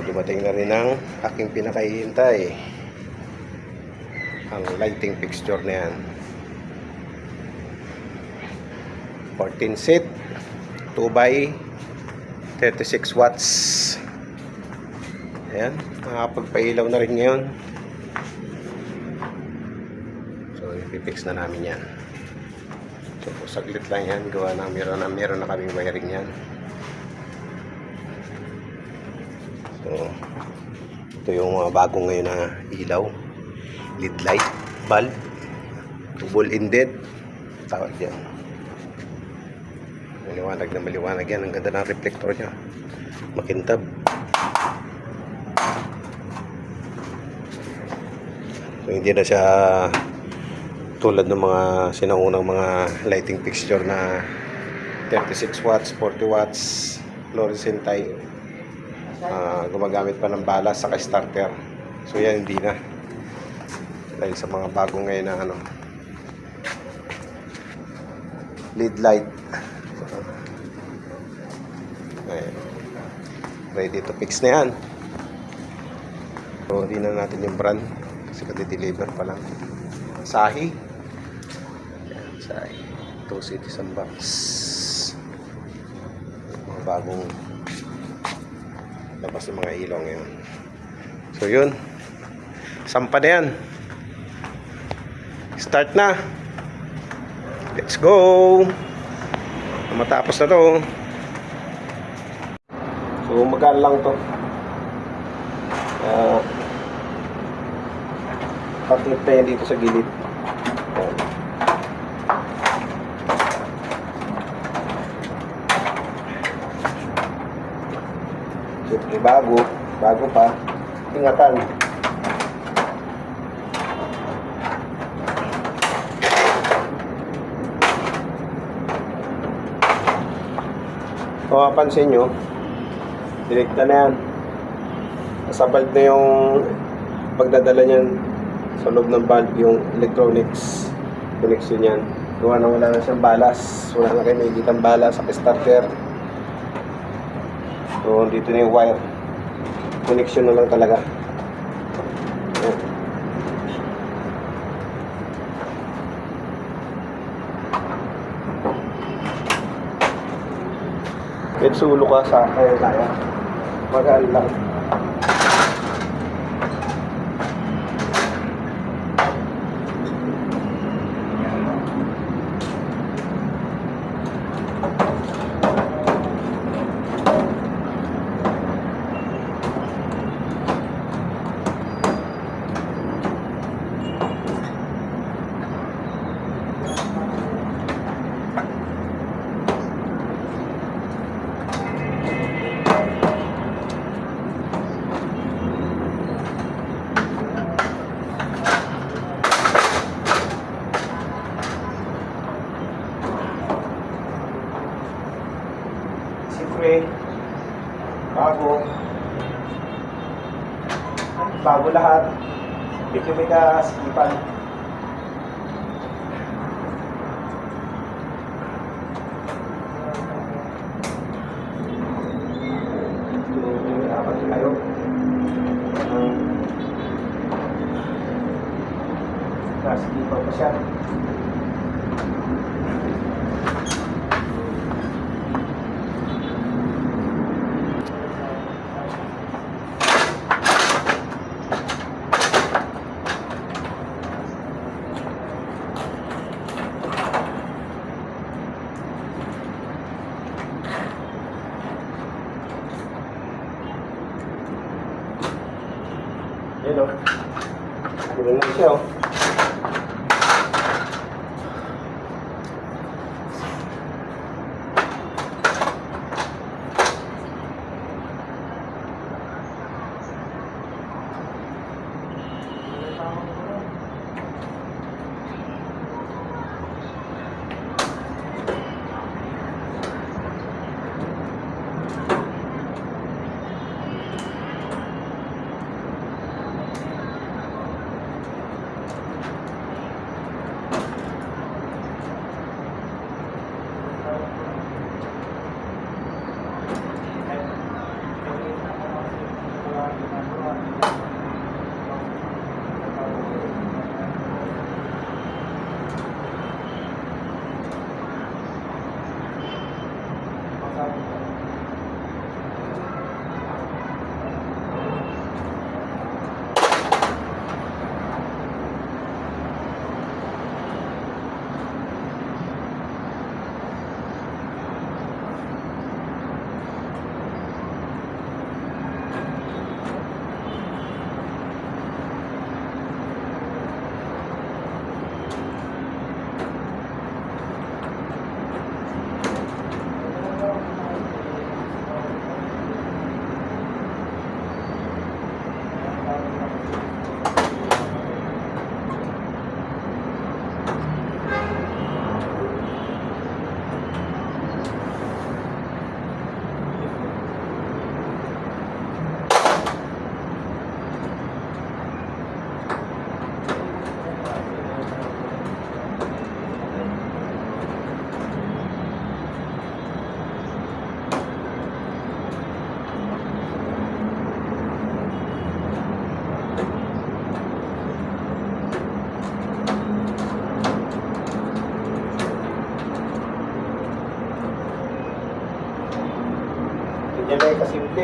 dumating na rin ang aking pinakahihintay, ang lighting fixture na yan. 14 seat 2x 36 watts. Ayan, nakapagpailaw na rin ngayon. So ipipix na namin yan. So saglit lang yan, gawa na meron na kaming wiring yan. So ito yung mga bagong ngayon na ilaw, LED light bulb, double-ended tawag yan. Maliwanag na maliwanag yan. Ang ganda ng reflector nya, makintab. So hindi na siya tulad ng mga sinaunang mga lighting fixture na 36 watts, 40 watts fluorescent type, gumagamit pa ng balas sa starter. So yan hindi na, dahil sa mga bagong ngayon na LED light. Ayan. Ready to fix na yan. So hindi na natin yung brand kasi kati-deliver pa lang. Sahi. Ayan, Sahi 2 cities ang box. Mga bagong labas ng mga ilaw ngayon. So yun, sampa na yan. Start na. Let's go. Matapos na to. So magaan lang to. Patlip na yan dito sa gilid. Ayan. So bago pa, ingatan. Kung mapansin nyo, direkta na yan. Nasa bulb na yung pagdadala niyan sa loob ng bulb, yung electronics connection yan. Gawa na wala na siyang balas. Wala na kayo makikitang balas sa starter. So dito na yung wire. Connection na lang talaga. Ayan. Kahit sulo ka sa kaya magaan lang. Siyempre, bago lahat. Dito may kasipan. Dapat kayo kasipan pa siya. Yan o. Ganun lang siya o.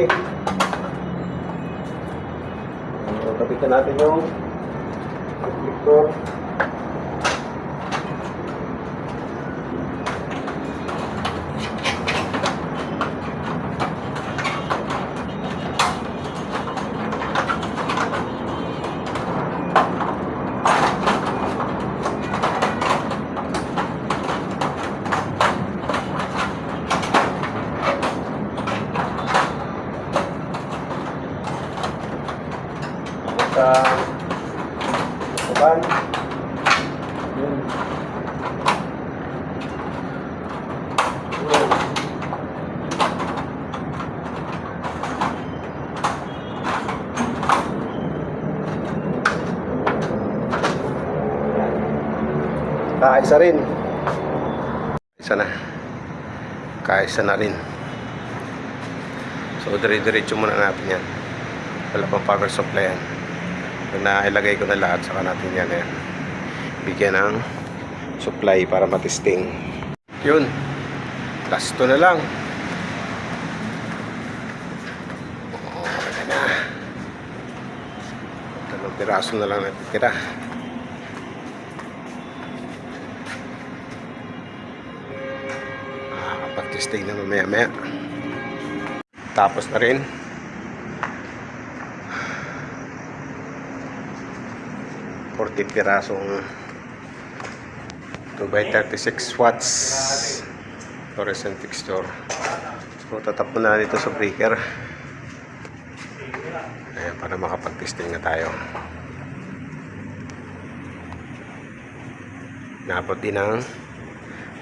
Okay. So, kapitan natin yung reflector. Sa kaban. Yun. Kaisa rin. Isa na. Kaisa na rin. So, dire-diretso muna natin yan. Wala pang power supply yan. Na ilagay ko na lahat, saka natin yan bigyan ng supply para matesting. Yun, last to na lang. Okay na. 2 piraso na lang natitira. Makakapag-testing na mamaya-maya. Tapos na rin. 40 pirasong 2x36 watts fluorescent fixture. So tatapon na dito sa breaker. Ayan, para makapag-testing na tayo. Naabot din ng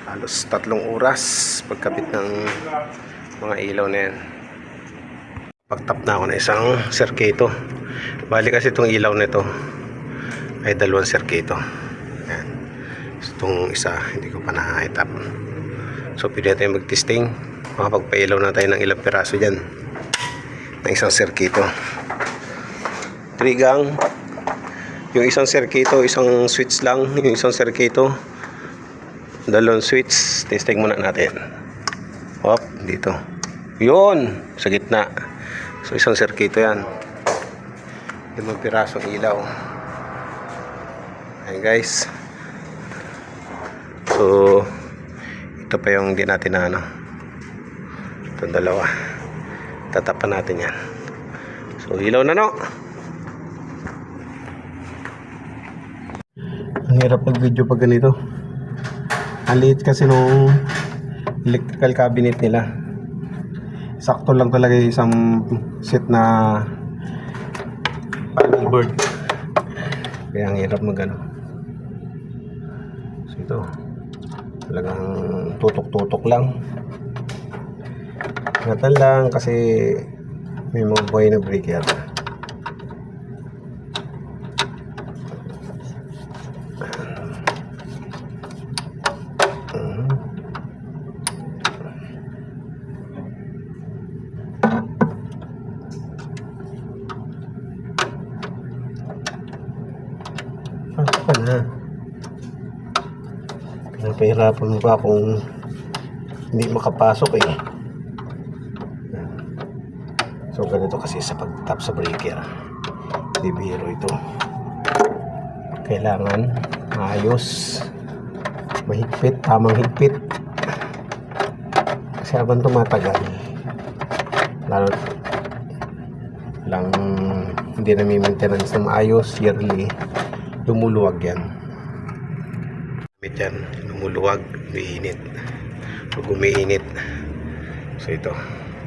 halos 3 oras pagkabit ng mga ilaw na yan. Pagtap na ako ng isang sirkito. Bali kasi itong ilaw nito ay 2 sirkito. Ayan. So, itong isa hindi ko pa na-tap. So pwede natin mag-testing. Makapagpailaw na tayo ng ilang piraso dyan ng isang sirkito. 3 gang. Yung isang sirkito, isang switch lang. Yung isang sirkito, 2 switch. Testing muna natin. Hop, dito. Yun, sa gitna. So isang sirkito yan. 5 pirasong ilaw. Ayan guys. So ito pa yung hindi natin na itong 2. Tatapan natin yan. So ilaw na no. Ang hirap pag video pag ganito. Ang liit kasi nung electrical cabinet nila. Sakto lang talaga isang set na panel board. Kaya ang hirap mag So ito talagang tutok-tutok lang. Ingatan lang kasi may mga buhay na breaker. Pasok ka na. Pinapahirapan mo pa kung hindi makapasok eh. So ganito kasi sa pag-tap sa breaker. Hindi biro ito. Kailangan maayos, mahigpit, tamang higpit. Kasi habang tumatagal, lalo lang hindi na may maintenance na maayos yearly, lumuluwag yan. Yan, lumuluwag, umiinit. Pag umiinit, so ito,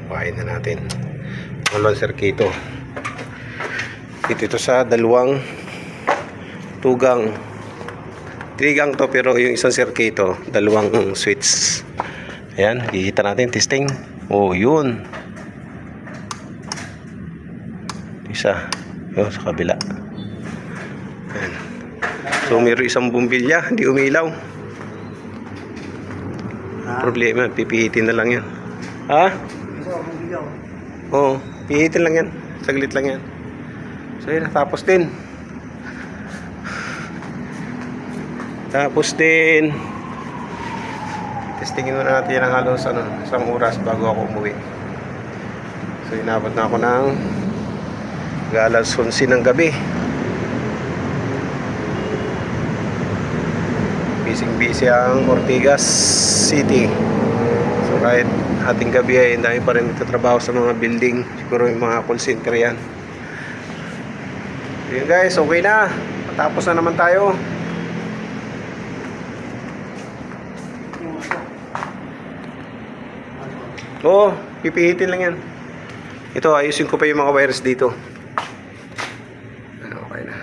pahain na natin. Dalawang sirkito. Ito sa 2 gang. 3 gang to, pero yung isang sirkito, 2 switch. Ayan, hihita natin, testing. Oh, yun. Isa. Yun, sa kabila. Ayan. So, mayroon isang bumbilya, hindi umilaw. Problema, pipihitin na lang yan. Ha? Oo, pihitin lang yan. Saglit lang yan. So, yun, tapos din. Testingin muna natin yan ng halos 1 oras bago ako umuwi. So inabot na ako ng alas 11 ng gabi. Busy ang Ortigas City. So kahit ating gabi ay dami pa rin nagtatrabaho sa mga building. Siguro yung mga call center yan. Yun guys, okay na. Tapos na naman tayo. Oo, pipihitin lang yan. Ito, ayusin ko pa yung mga wires dito. Okay na.